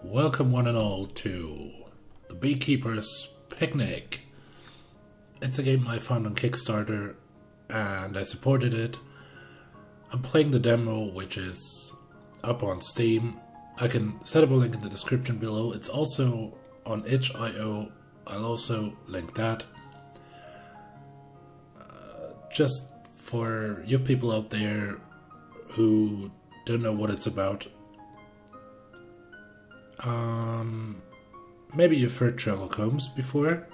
Welcome one and all to the Beekeeper's Picnic. It's a game I found on Kickstarter and I supported it. I'm playing the demo, which is up on Steam. I can set up a link in the description below. It's also on itch.io. I'll also link that. Just for you people out there who don't know what it's about, maybe you've heard Sherlock Holmes before.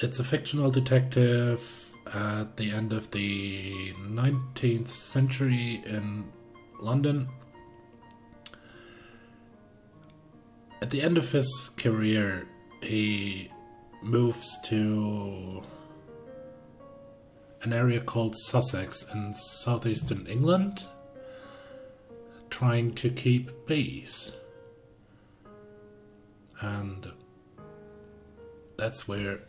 It's a fictional detective at the end of the 19th century in London. At the end of his career, he moves to an area called Sussex in southeastern England, trying to keep bees. And that's where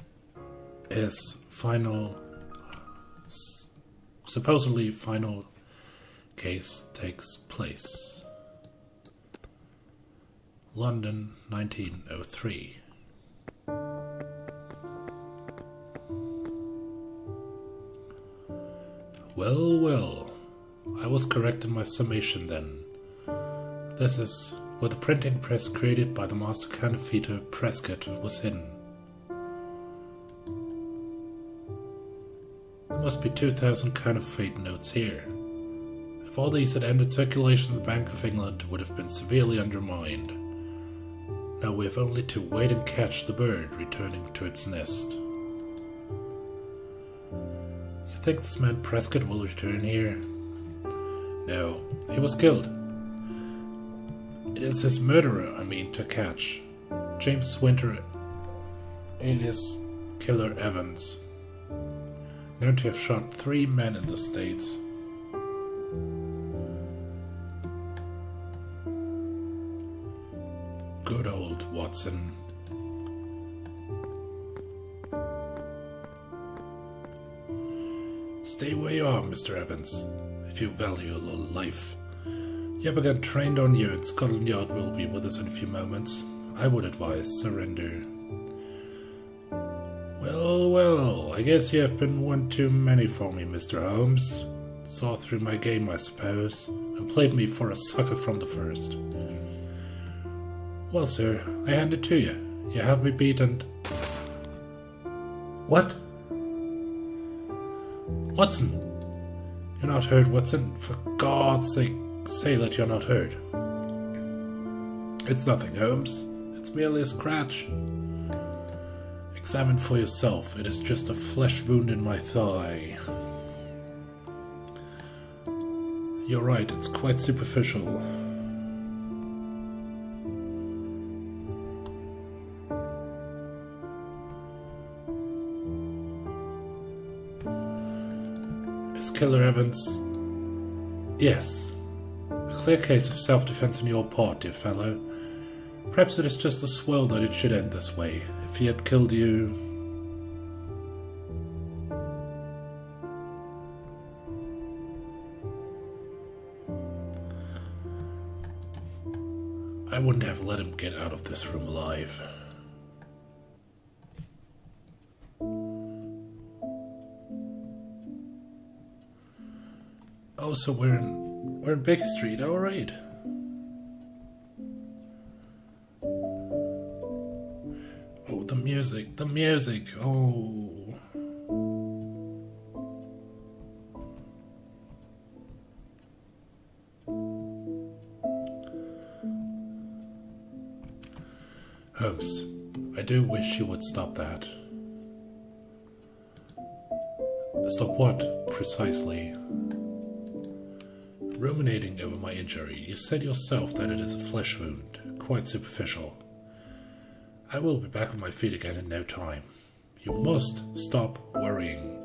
his supposedly final case takes place. London, 1903. Well, I was correct in my summation then. This is where the printing press created by the master counterfeiter Prescott was hidden. There must be 2,000 counterfeit notes here. If all these had entered circulation, the Bank of England would have been severely undermined. Now we have only to wait and catch the bird returning to its nest. You think this man Prescott will return here? No, he was killed. It is his murderer I mean to catch. James Winter, alias Killer Evans, known to have shot 3 men in the States. Good old Watson. Stay where you are, Mr. Evans, if you value your life. You ever get trained on you, and Scotland Yard will be with us in a few moments. I would advise surrender. Well, I guess you have been one too many for me, Mr. Holmes. Saw through my game, I suppose, and played me for a sucker from the first. Well, sir, I hand it to you. You have me beat and... What? Watson! You're not hurt, Watson. For God's sake, say that you're not hurt. It's nothing, Holmes. It's merely a scratch. Examine for yourself. It is just a flesh wound in my thigh. You're right, it's quite superficial. Is Killer Evans? Yes. A clear case of self-defense on your part, dear fellow. Perhaps it is just a swell that it should end this way. If he had killed you... I wouldn't have let him get out of this room alive. Oh, so we're in Baker Street, alright. Oh, the music, oh. Holmes, I do wish you would stop that. Stop what, precisely? Ruminating over my injury, you said yourself that it is a flesh wound, quite superficial. I will be back on my feet again in no time. You must stop worrying.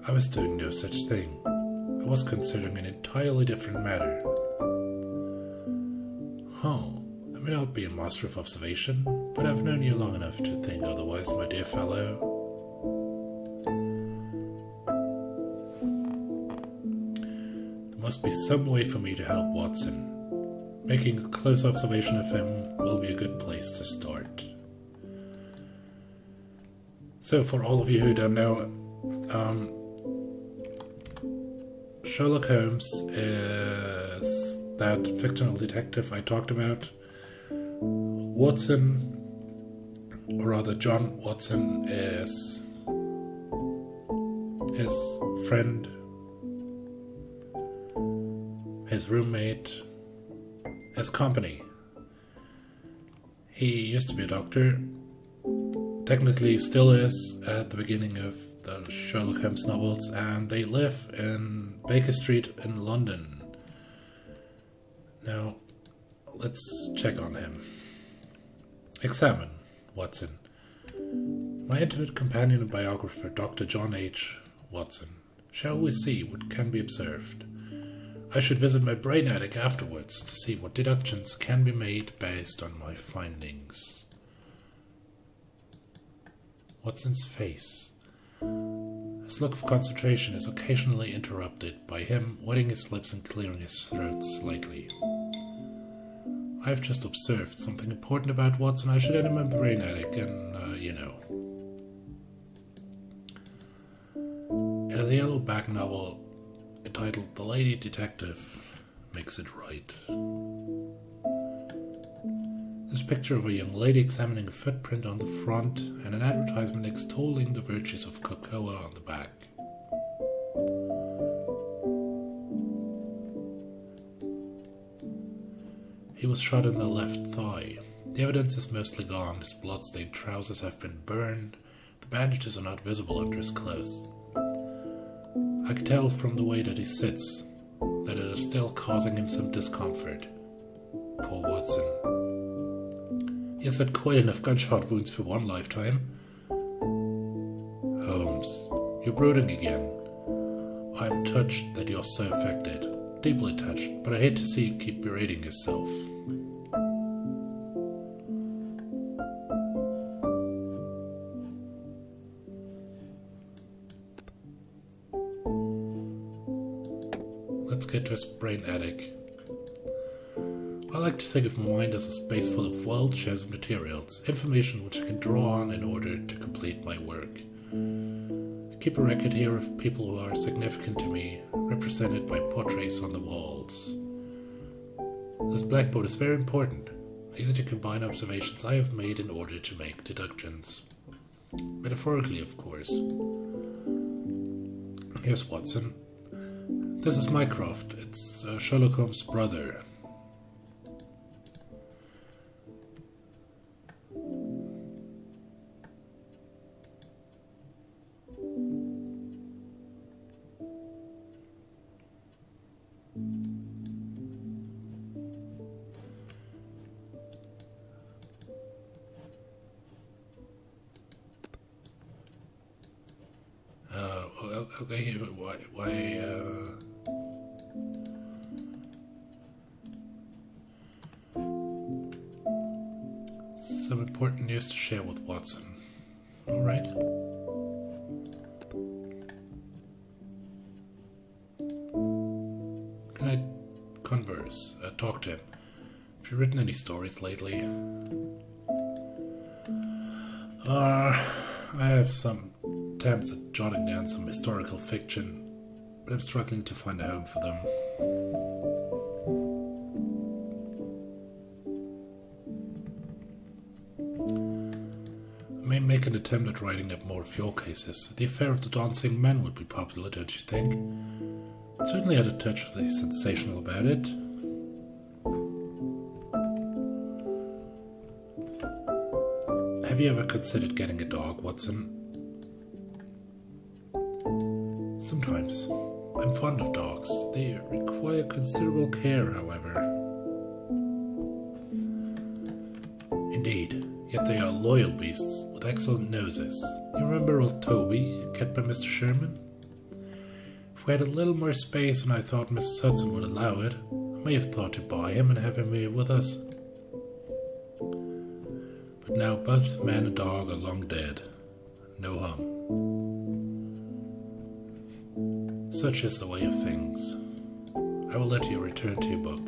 I was doing no such thing. I was considering an entirely different matter. I may not be a master of observation, but I've known you long enough to think otherwise, my dear fellow. Must be some way for me to help Watson. making a close observation of him will be a good place to start. So for all of you who don't know, Sherlock Holmes is that fictional detective I talked about. Watson, or rather John Watson, is his friend, his roommate, his company. He used to be a doctor, technically still is at the beginning of the Sherlock Holmes novels, and they live in Baker Street in London. Now, let's check on him. Examine Watson. My intimate companion and biographer, Dr. John H. Watson. Shall we see what can be observed? I should visit my brain attic afterwards to see what deductions can be made based on my findings. Watson's face. His look of concentration is occasionally interrupted by him wetting his lips and clearing his throat slightly. I have just observed something important about Watson. I should enter my brain attic and, you know. It is a yellow-back novel entitled The Lady Detective Makes It Right. This picture of a young lady examining a footprint on the front and an advertisement extolling the virtues of cocoa on the back. He was shot in the left thigh. The evidence is mostly gone. His blood-stained trousers have been burned. The bandages are not visible under his clothes. I can tell from the way that he sits that it is still causing him some discomfort. Poor Watson. He has had quite enough gunshot wounds for one lifetime. Holmes, you're brooding again. I am touched that you're so affected. Deeply touched, but I hate to see you keep berating yourself. Let's get to his brain attic. I like to think of my mind as a space full of well-chosen materials, information which I can draw on in order to complete my work. I keep a record here of people who are significant to me, represented by portraits on the walls. This blackboard is very important. I use it to combine observations I have made in order to make deductions. Metaphorically, of course. Here's Watson. This is Mycroft. It's Sherlock Holmes' brother. Okay, why, some important news to share with Watson. Alright. Can I converse? Talk to him. Have you written any stories lately? I have some attempts at jotting down some historical fiction, but I'm struggling to find a home for them. I may make an attempt at writing up more of your cases. The affair of the dancing men would be popular, don't you think? It certainly had a touch of the sensational about it. Have you ever considered getting a dog, Watson? Sometimes. I'm fond of dogs. They require considerable care, however. Indeed, yet they are loyal beasts with excellent noses. You remember old Toby, kept by Mr. Sherman? If we had a little more space and I thought Mrs. Hudson would allow it, I may have thought to buy him and have him here with us. But now both man and dog are long dead. No home. Such is the way of things. I will let you return to your book.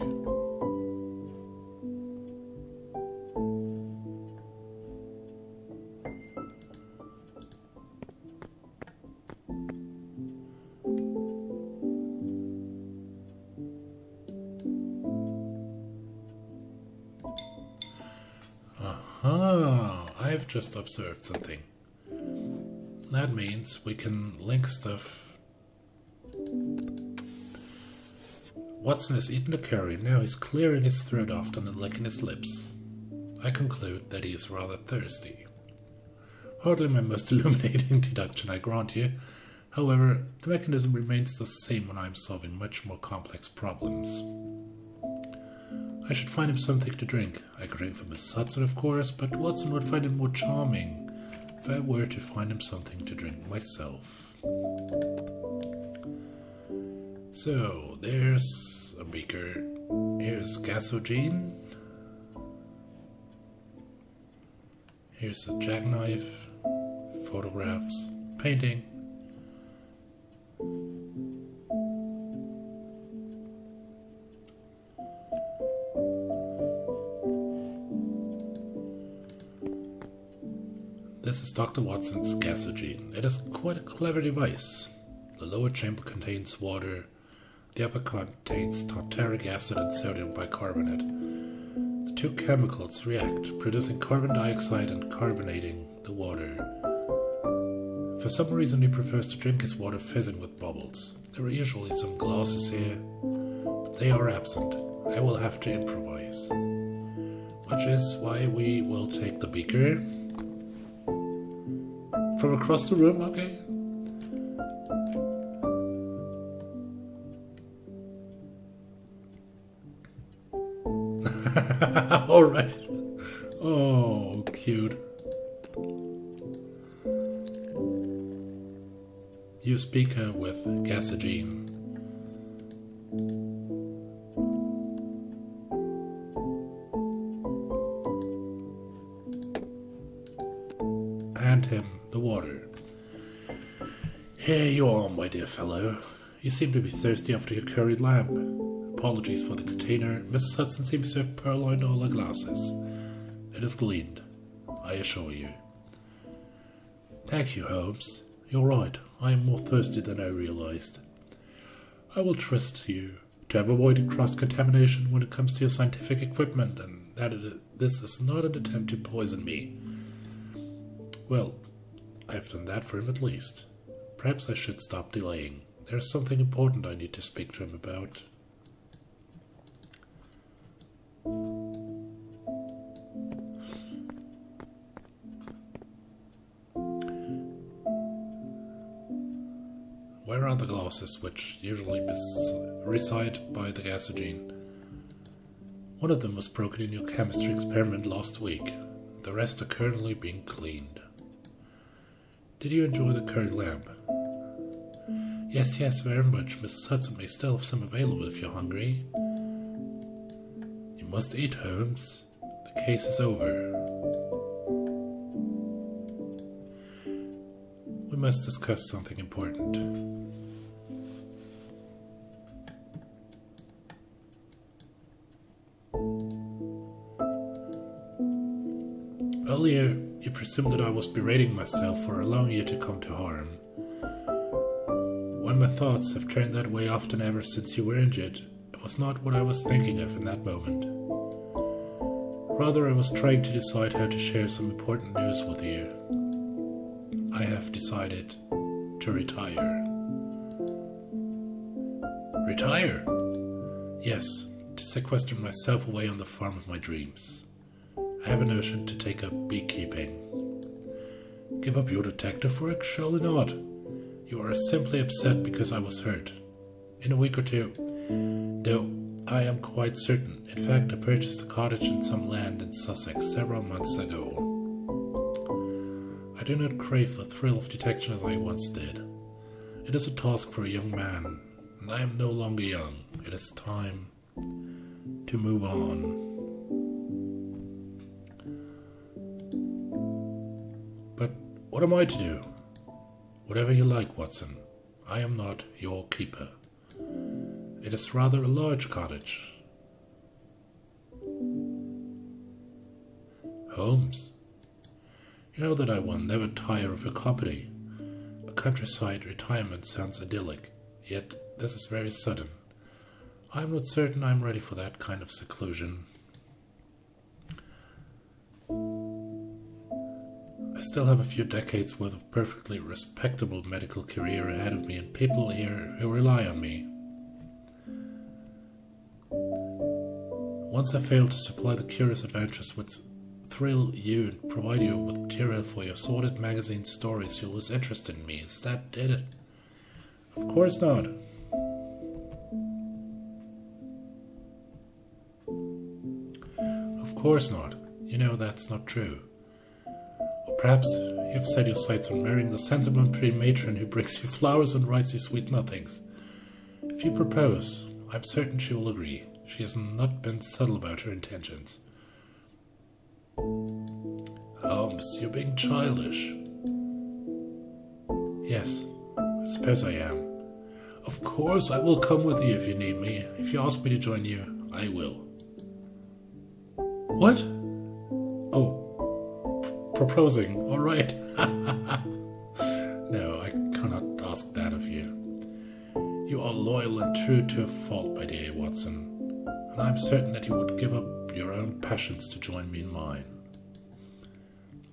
Aha! I've just observed something. That means we can link stuff. Watson has eaten the curry, now he's clearing his throat often and licking his lips. I conclude that he is rather thirsty. Hardly my most illuminating deduction, I grant you. However, the mechanism remains the same when I am solving much more complex problems. I should find him something to drink. I could ring for Mrs. Hudson, of course, but Watson would find it more charming if I were to find him something to drink myself. So, there's a beaker. Here's gasogene. Here's a jackknife, photographs, painting. This is Dr. Watson's gasogene. It is quite a clever device. The lower chamber contains water, the upper contains tartaric acid and sodium bicarbonate. The two chemicals react, producing carbon dioxide and carbonating the water. For some reason he prefers to drink his water fizzing with bubbles. There are usually some glasses here, but they are absent. I will have to improvise. Which is why we will take the beaker from across the room, okay? Alright. Oh, cute. Use beaker with gasogene. Hand him the water. Here you are, my dear fellow. You seem to be thirsty after your curried lamb. Apologies for the container. Mrs. Hudson seems to have purloined all her glasses. It is cleaned, I assure you. Thank you, Holmes. You're right. I am more thirsty than I realized. I will trust you to have avoided cross-contamination when it comes to your scientific equipment, and that this is not an attempt to poison me. Well, I've done that for him at least. Perhaps I should stop delaying. There's something important I need to speak to him about. Where are the glasses which usually reside by the gasogene? One of them was broken in your chemistry experiment last week. The rest are currently being cleaned. Did you enjoy the curried lamb? Yes, very much. Mrs. Hudson may still have some available if you're hungry. You must eat, Holmes. The case is over. We must discuss something important. Earlier, you presumed that I was berating myself for allowing you to come to harm. When my thoughts have turned that way often ever since you were injured, it was not what I was thinking of in that moment. Rather, I was trying to decide how to share some important news with you. I have decided to retire. Retire? Yes, to sequester myself away on the farm of my dreams. I have a notion to take up beekeeping. Give up your detective work? Surely not. You are simply upset because I was hurt. In a week or two. Though I am quite certain. In fact, I purchased a cottage and some land in Sussex several months ago. I do not crave the thrill of detection as I once did. It is a task for a young man, and I am no longer young. It is time to move on. But what am I to do? Whatever you like, Watson. I am not your keeper. It is rather a large cottage. Holmes, you know that I will never tire of your company. A countryside retirement sounds idyllic, yet this is very sudden. I am not certain I am ready for that kind of seclusion. I still have a few decades worth of perfectly respectable medical career ahead of me and people here who rely on me. Once I fail to supply the curious adventures which thrill you and provide you with material for your sordid magazine stories, you'll lose interest in me. Is that it? Of course not. Of course not. You know that's not true. Or perhaps you've set your sights on marrying the sensible and pretty matron who brings you flowers and writes you sweet nothings. If you propose, I'm certain she will agree. She has not been subtle about her intentions. Holmes, you're being childish. Yes, I suppose I am. Of course, I will come with you if you need me. If you ask me to join you, I will. What? Oh, proposing, all right. No, I cannot ask that of you. You are loyal and true to a fault, my dear Watson, and I'm certain that you would give up your own passions to join me in mine.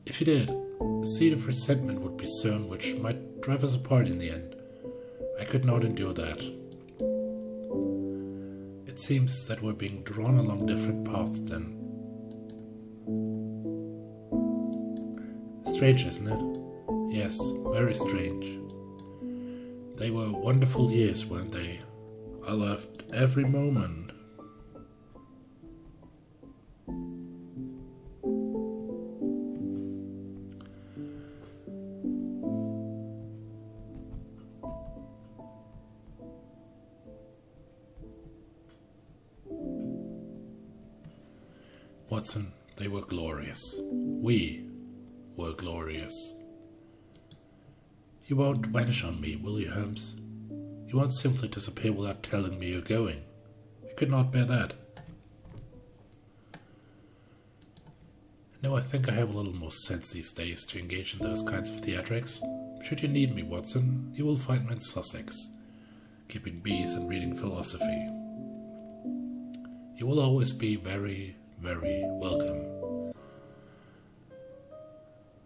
If you did, a seed of resentment would be sown which might drive us apart in the end. I could not endure that. It seems that we're being drawn along different paths then. Strange, isn't it? Yes, very strange. They were wonderful years, weren't they? I loved every moment. Watson, they were glorious. We were glorious. You won't vanish on me, will you, Holmes? You won't simply disappear without telling me you're going. I could not bear that. No, I think I have a little more sense these days to engage in those kinds of theatrics. Should you need me, Watson, you will find me in Sussex, keeping bees and reading philosophy. You will always be very, very welcome.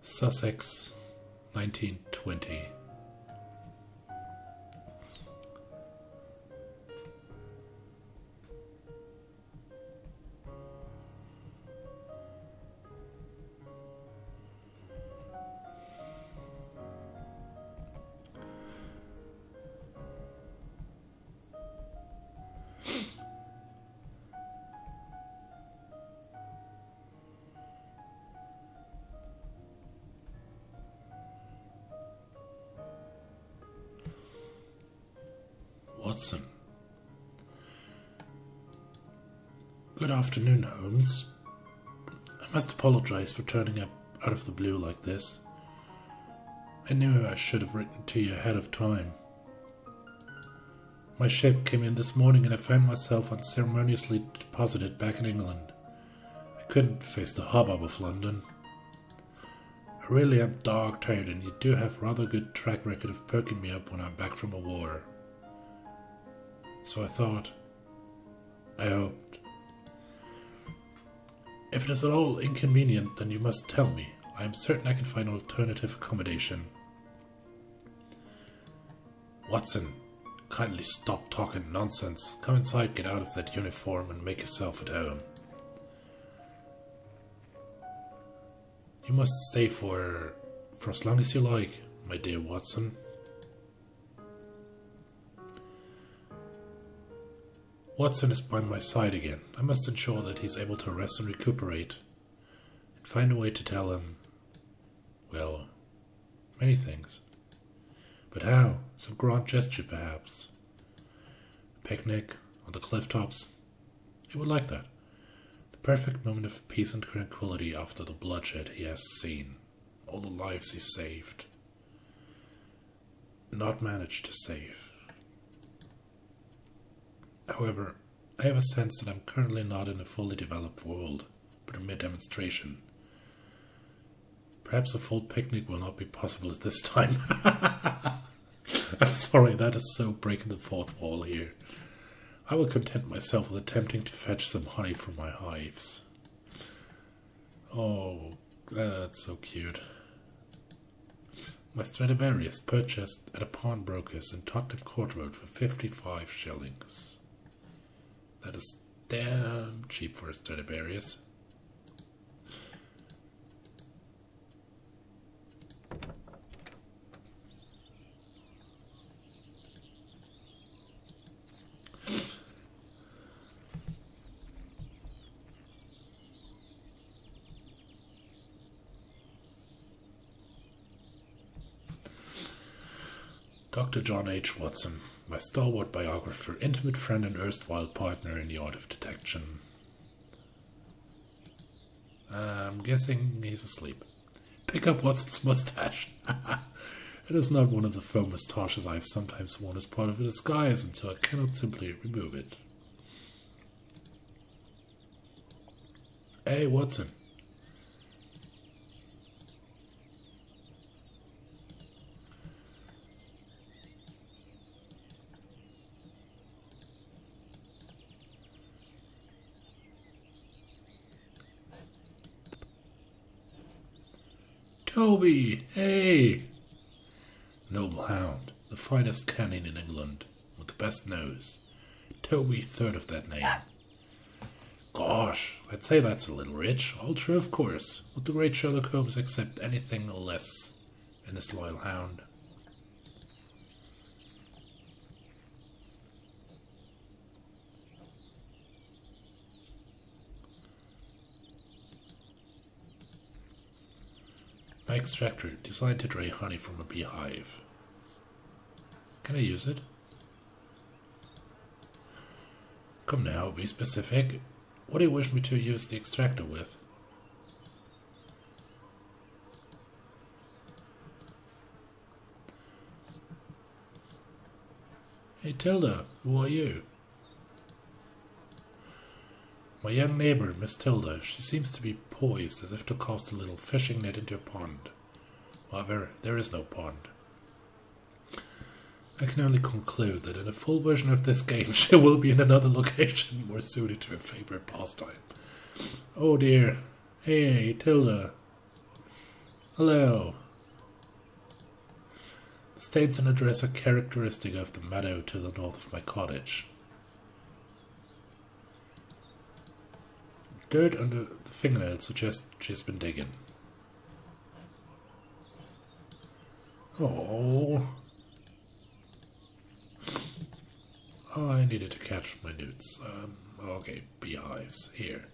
Sussex, 1920. Watson. Good afternoon, Holmes. I must apologize for turning up out of the blue like this. I knew I should have written to you ahead of time. My ship came in this morning and I found myself unceremoniously deposited back in England. I couldn't face the hubbub of London. I really am dog tired, and you do have rather good track record of perking me up when I'm back from a war. So I thought, I hoped. If it is at all inconvenient, then you must tell me. I am certain I can find alternative accommodation. Watson, kindly stop talking nonsense. Come inside, get out of that uniform, and make yourself at home. You must stay for as long as you like, my dear Watson. Watson is by my side again. I must ensure that he's able to rest and recuperate, and find a way to tell him, well, many things. But how? Some grand gesture, perhaps. A picnic on the cliff tops. He would like that. The perfect moment of peace and tranquility after the bloodshed he has seen. All the lives he saved. Not managed to save. However, I have a sense that I'm currently not in a fully developed world, but a mere demonstration. Perhaps a full picnic will not be possible at this time. I'm sorry, that is so breaking the fourth wall here. I will content myself with attempting to fetch some honey from my hives. Oh, that's so cute. My Stradivarius purchased at a pawnbroker's in Tottenham Court Road for 55 shillings. That is damn cheap for a Stradivarius. Dr. John H. Watson, my stalwart biographer, intimate friend and erstwhile partner in the art of detection. I'm guessing he's asleep. Pick up Watson's mustache. It is not one of the faux moustaches I have sometimes worn as part of a disguise, and so I cannot simply remove it. Hey, Watson. Toby, hey! Noble hound, the finest canine in England, with the best nose. Toby, third of that name. Gosh, I'd say that's a little rich. All true, of course. Would the great Sherlock Holmes accept anything less in this loyal hound? My extractor, designed to drain honey from a beehive. Can I use it? Come now, be specific. What do you wish me to use the extractor with? Hey Tilda, who are you? My young neighbour, Miss Tilda. She seems to be poised as if to cast a little fishing net into a pond. However, there is no pond. I can only conclude that in a full version of this game she will be in another location more suited to her favourite pastime. Oh dear. Hey, Tilda. Hello. The stains on the dress are characteristic of the meadow to the north of my cottage. Dirt under the fingernails suggests she's been digging. Oh, I needed to catch my newts. Okay, beehives. Here.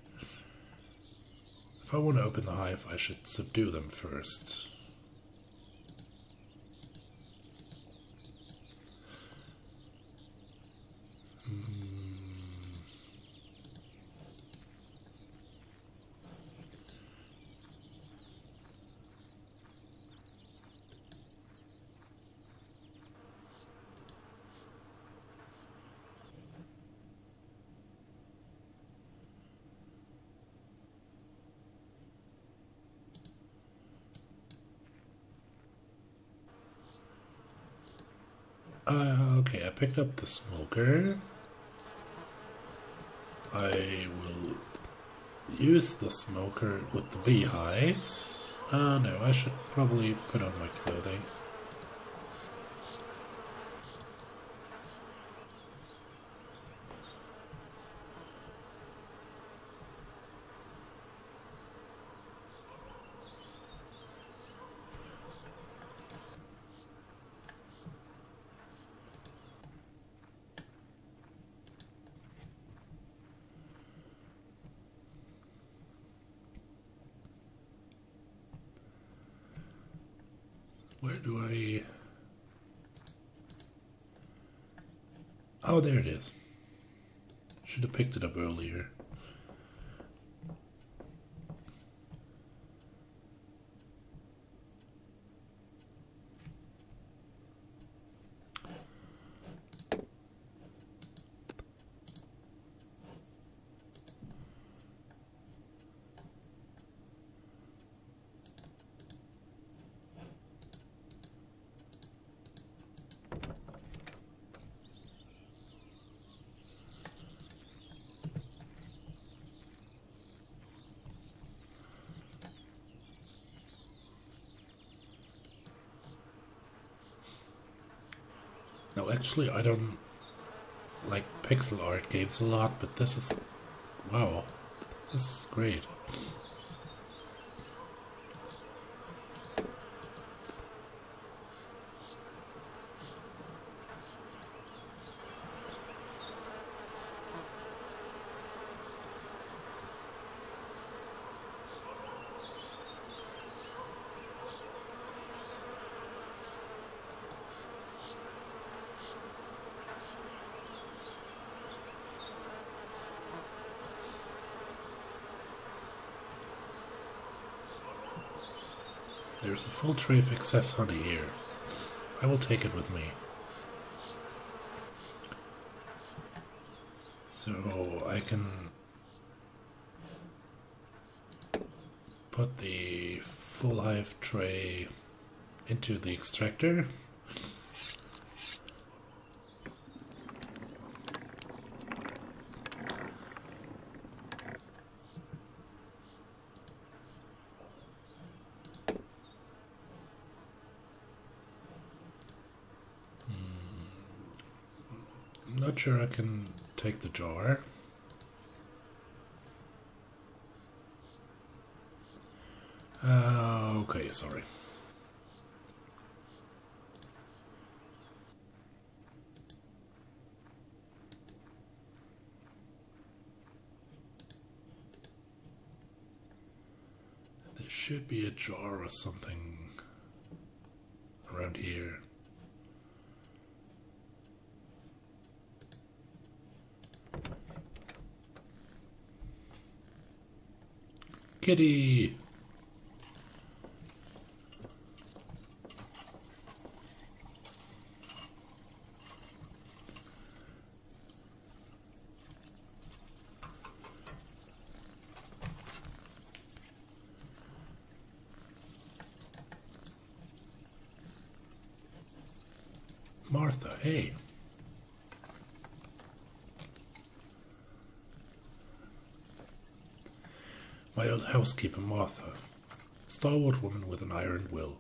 If I want to open the hive, I should subdue them first. Okay, I picked up the smoker. I will use the smoker with the beehives. No, I should probably put on my clothing. Where do I... Oh, there it is. Should have picked it up earlier. No, actually, I don't like pixel art games a lot, but this is... wow, this is great. There's a full tray of excess honey here. I will take it with me. So I can put the full hive tray into the extractor. I'm not sure I can take the jar. Okay, sorry. There should be a jar or something around here. Kitty! Martha, hey. My old housekeeper, Martha. Stalwart woman with an iron will.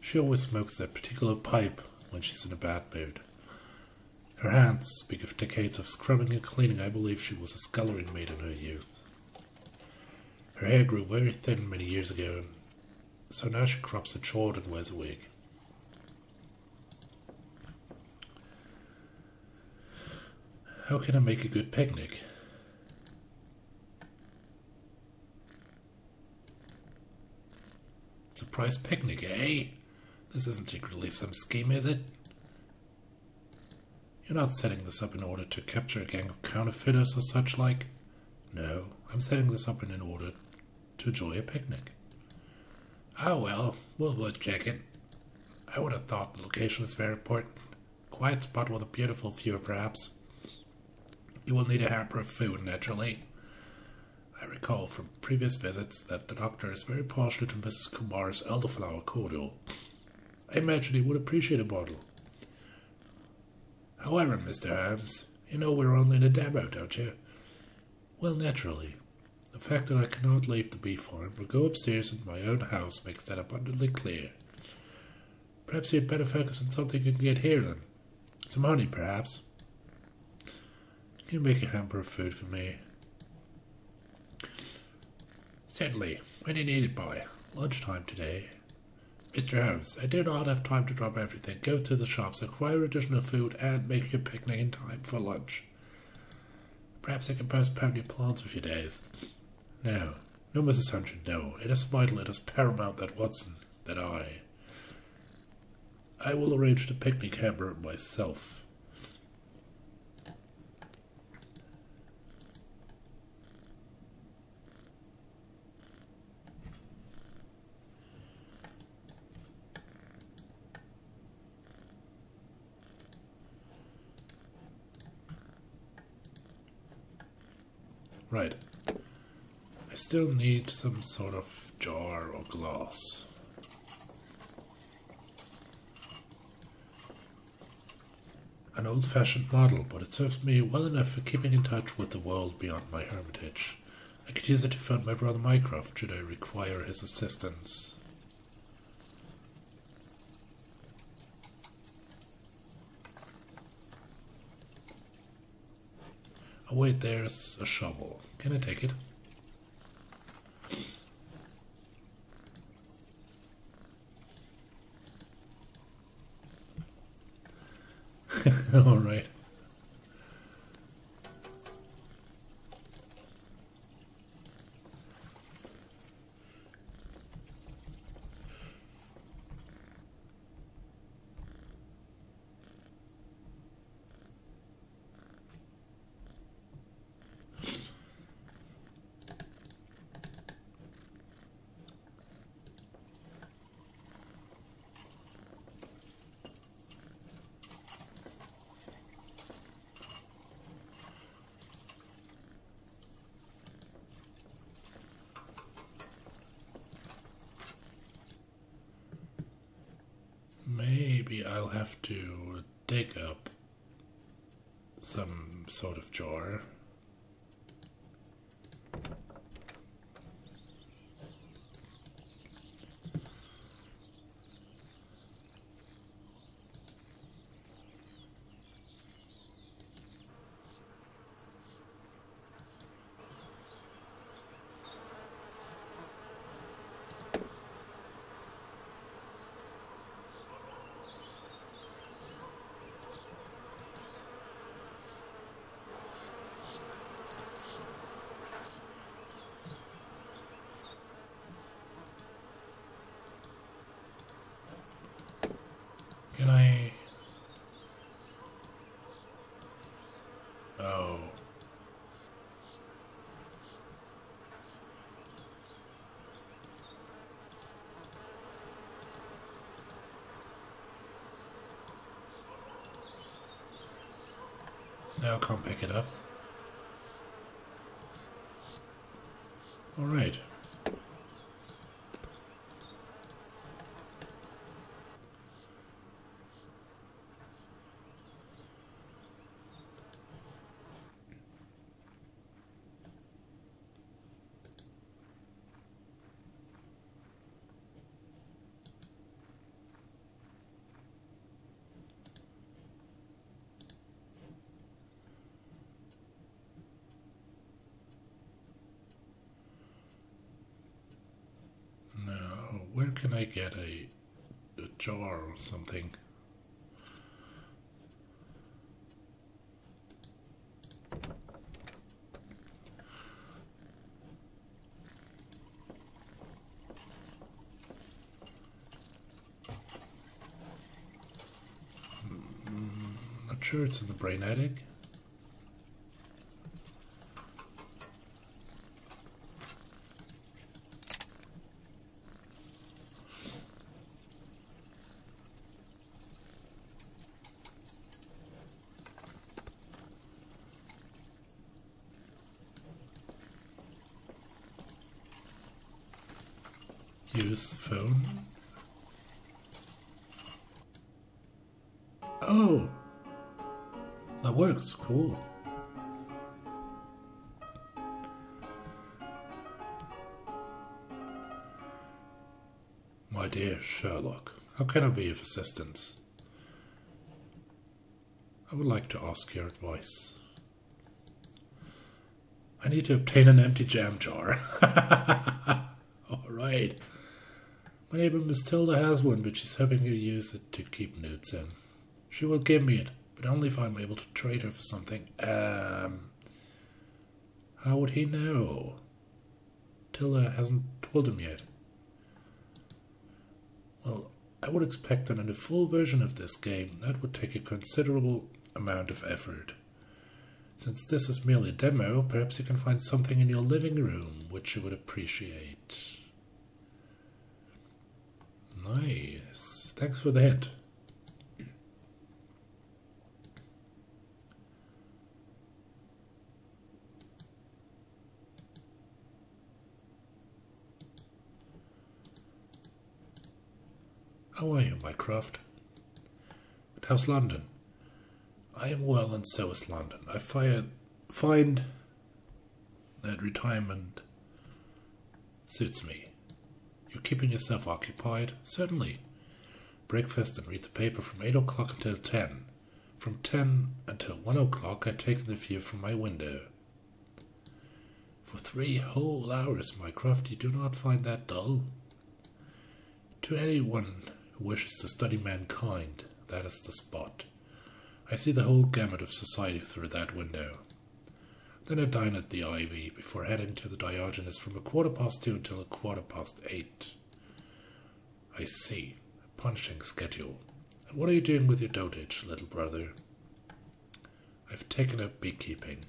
She always smokes that particular pipe when she's in a bad mood. Her hands speak of decades of scrubbing and cleaning. I believe she was a scullery maid in her youth. Her hair grew very thin many years ago, so now she crops it short and wears a wig. How can I make a good picnic? Surprise picnic, eh? This isn't secretly some scheme, is it? You're not setting this up in order to capture a gang of counterfeiters or such like? No, I'm setting this up in order to enjoy a picnic. Ah well, we'll check it. I would have thought the location is very important. Quiet spot with a beautiful view, perhaps. You will need a hamper of food, naturally. I recall from previous visits that the doctor is very partial to Mrs. Kumar's elderflower cordial. I imagine he would appreciate a bottle. However, Mr. Holmes, you know we're only in a demo, don't you? Well, naturally. The fact that I cannot leave the bee farm or go upstairs in my own house makes that abundantly clear. Perhaps you'd better focus on something you can get here, then. Some honey, perhaps. Can you make a hamper of food for me? Certainly. When do you need it by? Lunchtime today. Mr. Holmes, I do not have time to drop everything. Go to the shops, acquire additional food, and make your picnic in time for lunch. Perhaps I can postpone your plans a few days. No, Mrs. Hunter, no. It is vital, it is paramount that Watson, that I will arrange the picnic hamper myself. Right. I still need some sort of jar or glass. An old-fashioned model, but it serves me well enough for keeping in touch with the world beyond my hermitage. I could use it to phone my brother Mycroft should I require his assistance. Oh wait, there's a shovel. Can I take it? Alright. Maybe I'll have to dig up some sort of jar. Can I... Oh. Now I can't pick it up. Alright. Where can I get a jar or something? Not sure it's in the brain attic. Use the phone. Oh! That works, cool. My dear Sherlock, how can I be of assistance? I would like to ask your advice. I need to obtain an empty jam jar. Alright. My neighbor Miss Tilda has one, but she's hoping to use it to keep notes in. She will give me it, but only if I'm able to trade her for something. How would he know? Tilda hasn't told him yet. Well, I would expect that in a full version of this game, that would take a considerable amount of effort. Since this is merely a demo, perhaps you can find something in your living room which you would appreciate. Nice. Thanks for the hint. How are you, Mycroft? But how's London? I am well, and so is London. I find that retirement suits me. You're keeping yourself occupied? Certainly. Breakfast and read the paper from 8 o'clock until 10. From 10 until 1 o'clock I take the view from my window. For 3 whole hours, Mycroft, you do not find that dull? To anyone who wishes to study mankind, that is the spot. I see the whole gamut of society through that window. Then I dine at the Ivy before heading to the Diogenes from 2:15 until 8:15. I see. A punishing schedule. And what are you doing with your dotage, little brother? I've taken up beekeeping.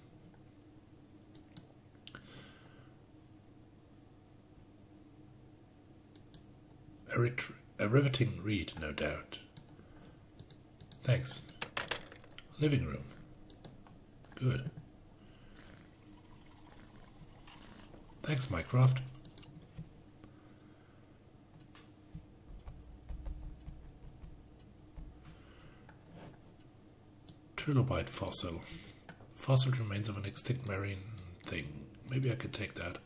A riveting read, no doubt. Thanks. Living room. Good. Thanks, Mycroft. Trilobite fossil. Fossil remains of an extinct marine thing. Maybe I could take that.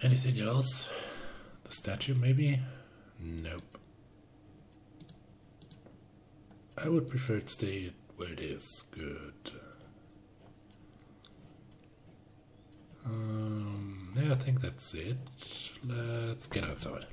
Anything else? The statue, maybe? Nope. I would prefer it stay where it is. Good. Yeah, I think that's it. Let's get outside.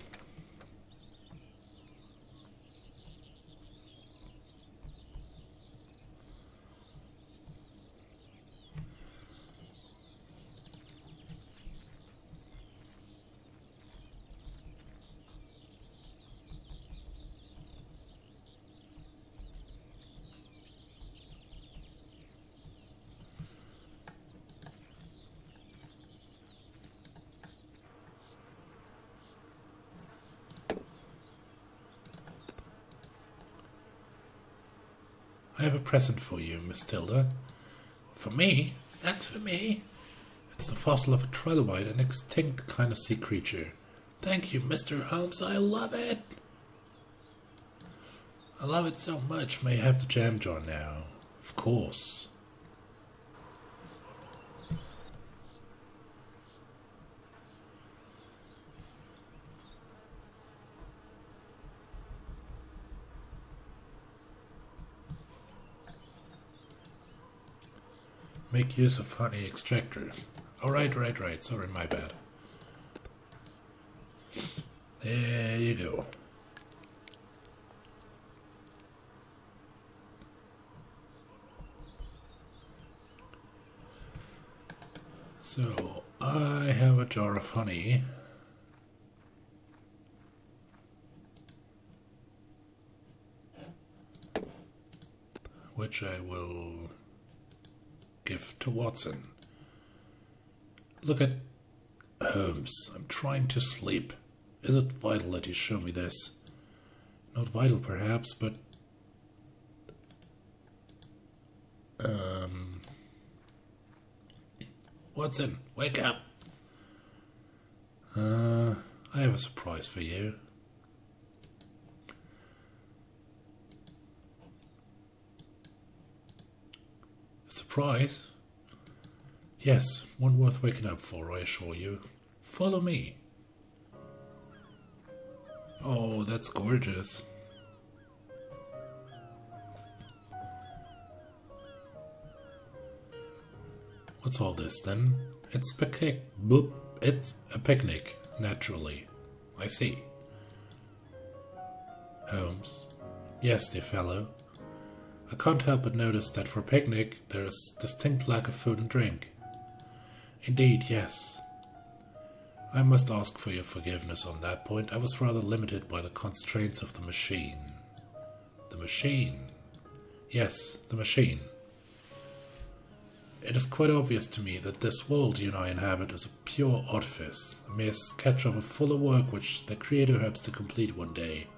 I have a present for you, Miss Tilda. For me? That's for me. It's the fossil of a trilobite, an extinct kind of sea creature. Thank you, Mr. Holmes. I love it. I love it so much. May I have the jam jar now? Of course. Make use of honey extractor. Oh, right. Sorry, my bad. There you go. So, I have a jar of honey. Which I will give to Watson. Look at Holmes. I'm trying to sleep. Is it vital that you show me this? Not vital, perhaps, but Watson, wake up. I have a surprise for you. Surprise? Yes, one worth waking up for, I assure you. Follow me. Oh, that's gorgeous. What's all this then? It's It's a picnic, naturally. I see. Holmes. Yes, dear fellow. I can't help but notice that for a picnic there is distinct lack of food and drink. Indeed, yes. I must ask for your forgiveness on that point. I was rather limited by the constraints of the machine. The machine? Yes, the machine. It is quite obvious to me that this world you and I inhabit is a pure artifice, a mere sketch of a fuller work which the Creator hopes to complete one day.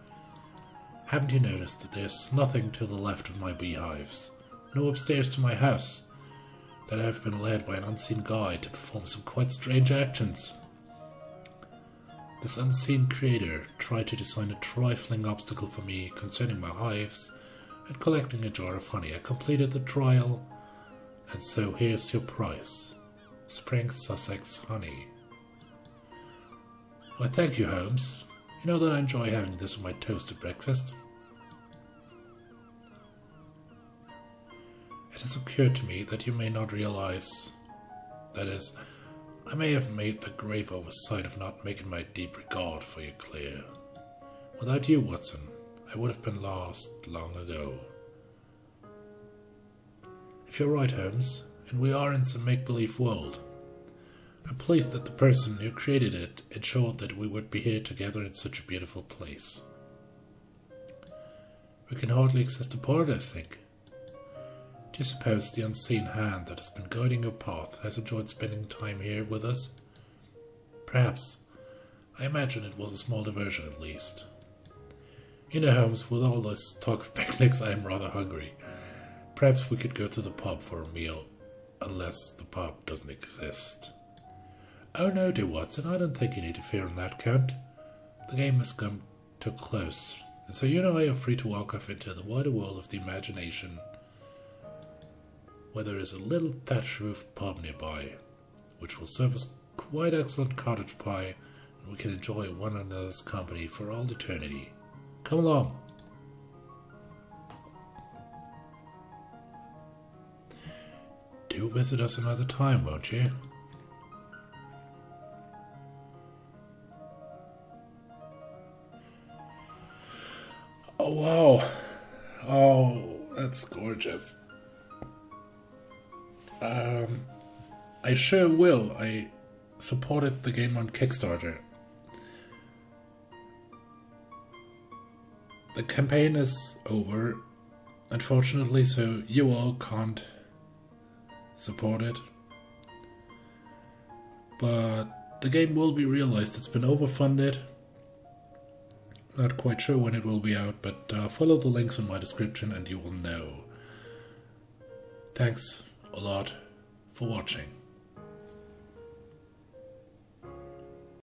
Haven't you noticed that there's nothing to the left of my beehives, no upstairs to my house, that I have been led by an unseen guide to perform some quite strange actions? This unseen Creator tried to design a trifling obstacle for me concerning my hives, and collecting a jar of honey. I completed the trial, and so here's your price. Spring Sussex honey. Why, thank you, Holmes. You know that I enjoy having this on my toast at breakfast. It has occurred to me that you may not realize, that is, I may have made the grave oversight of not making my deep regard for you clear. Without you, Watson, I would have been lost long ago. If you're right, Holmes, and we are in some make-believe world, I'm pleased that the person who created it ensured that we would be here together in such a beautiful place. We can hardly exist apart, I think. Do you suppose the unseen hand that has been guiding your path has enjoyed spending time here with us? Perhaps. I imagine it was a small diversion at least. You know, Holmes, with all this talk of picnics, I am rather hungry. Perhaps we could go to the pub for a meal, unless the pub doesn't exist. Oh no, dear Watson, I don't think you need to fear on that count. The game has come to a close, and so you and I are free to walk off into the wider world of the imagination, where there is a little thatch-roofed pub nearby, which will serve us quite excellent cottage pie, and we can enjoy one another's company for all eternity. Come along. Do visit us another time, won't you? Oh, wow. Oh, that's gorgeous. I sure will. I supported the game on Kickstarter. The campaign is over, unfortunately, so you all can't support it. But the game will be realized. It's been overfunded. Not quite sure when it will be out, but follow the links in my description and you will know. Thanks a lot for watching.